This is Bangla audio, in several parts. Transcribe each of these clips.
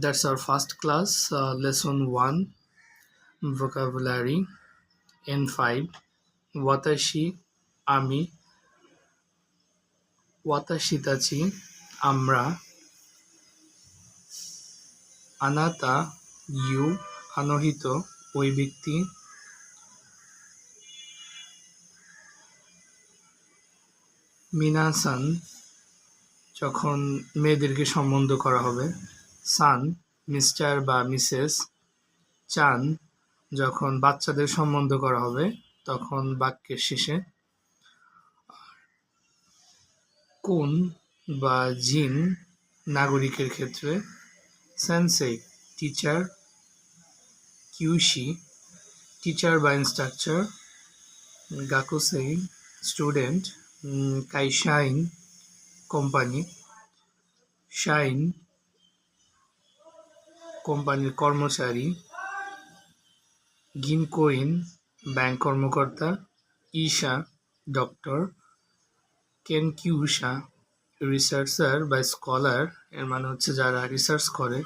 That's our first class, lesson 1, vocabulary, N5, watashi, ami, watashi tachi, আমরা, আনাতা, you, আনহিত, ওই ব্যক্তি, মিনাসান, যখন মেয়েদেরকে সম্বোধন করা হবে, সান, মিস্টার বা মিসেস, চান, যখন বাচ্চাদের সম্বোধন করা হবে তখন বাক্যের শেষে, কুন বা জিন, নাগরিকের ক্ষেত্রে, সেন্সেই, টিচার, কিউশি, টিচার বা ইনস্ট্রাকচার, গাকুসেই, স্টুডেন্ট, কাইশাইন, কোম্পানি, শাইন, কোম্পানির কর্মচারী, গিনকোইন, ব্যাংক কর্মকর্তা, ঈশা, ডক্টর, কেনকিউশা, রিসার্চার বা স্কলার, এর মানে হচ্ছে যারা রিসার্চ করে,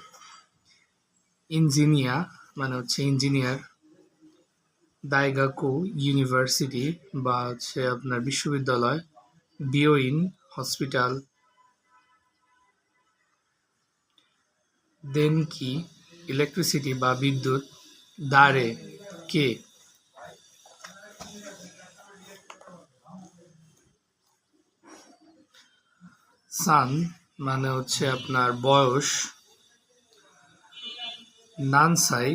ইঞ্জিনিয়ার মানে হচ্ছে ইঞ্জিনিয়ার, দাইগাকু, ইউনিভার্সিটি বা হচ্ছে আপনার বিশ্ববিদ্যালয়, বিওইন, হসপিটাল, দেনকি, ইলেকট্রিসিটি বা বিদ্যুৎ, দারে, কে, সান মানে হচ্ছে আপনার বয়স, নানসাই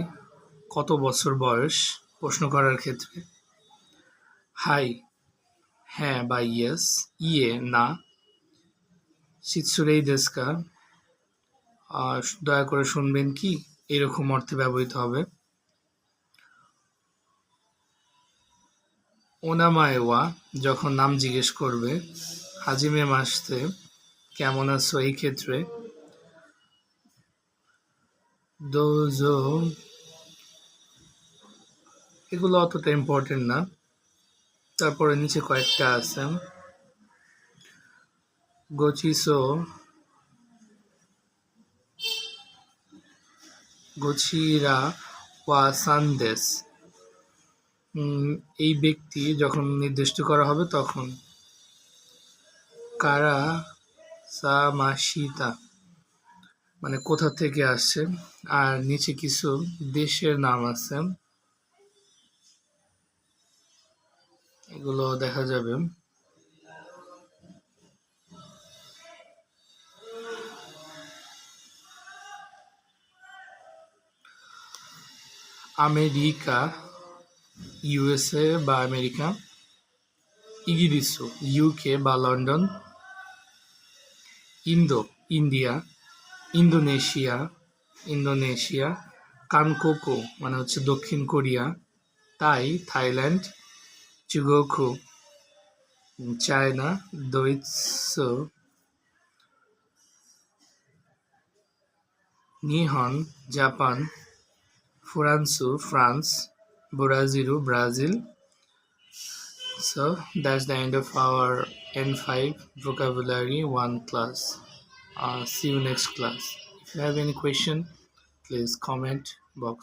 কত বছর বয়স প্রশ্ন করার ক্ষেত্রে, হাই হ্যাঁ বা ইয়েস, ইয়ে না, শিৎসুরেই দেস্কা দয়া করে শুনবেন কি, এরকম অর্থে ব্যবহৃত হবে। ওনামায়েওয়া যখন নাম জিজ্ঞেস করবে, হাজিমে মাসতে কেমন আছো এই ক্ষেত্রে, দোজো, এগুলো অতটা ইম্পর্টেন্ট না, তারপরে নিচে কয়েকটা আছে, গোচিসো, গোচিরা ওয়া সানদেশ, এই ব্যক্তি যখন নির্দিষ্ট করা হবে তখন, কারা সামাশিতা মানে কোথা থেকে আসছে, আর নিচে কিছু দেশের নাম আছে, এগুলো দেখা যাবে। আমেরিকা, ইউএসএ বা আমেরিকা, ইগিরিসু, ইউকে বা লন্ডন, ইন্ডিয়া, ইন্দোনেশিয়া, ইন্দোনেশিয়া, কানকোকো মানে হচ্ছে দক্ষিণ কোরিয়া, থাইল্যান্ড, চুগোকু, চায়না, দৈৎসো, নিহন, জাপান, ফুরান্সু, ফ্রান্স, বুরাজিলু, Brazil. So that's the end of our N5 vocabulary 1 class. See you next class. If you have any question, please comment box.